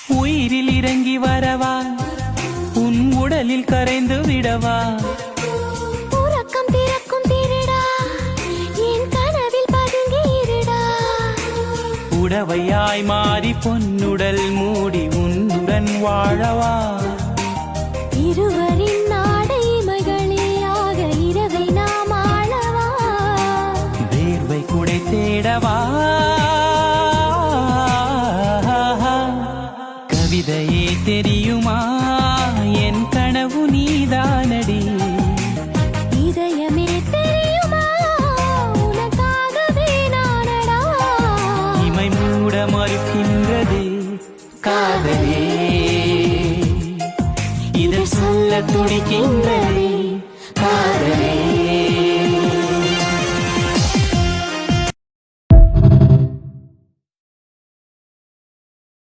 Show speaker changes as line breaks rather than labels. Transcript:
உயிரில் இறங்கி வரவா, உன் உடலில் கரைந்து விடவா,
உறக்கம் திறக்கும் திருடா, என் கனவில் பதுங்கியிருடா.
உடவையாய் மாறி பொன்னுடல் மூடி உன்னுடன் வாழவா,
இருவரின் நாடைமைகளிலாக இரவை நாம் ஆளவா,
வேர்வை குடை தேடவா. கவிதையே தெரியுமா, என் கனவு நீதானடி.
இதயமே தெரியுமா, உனக்காகவே நானடா.
இமை மூட மறுக்கின்றது காதலே, இதை சொல்ல துடிக்கின்றதே காதலே.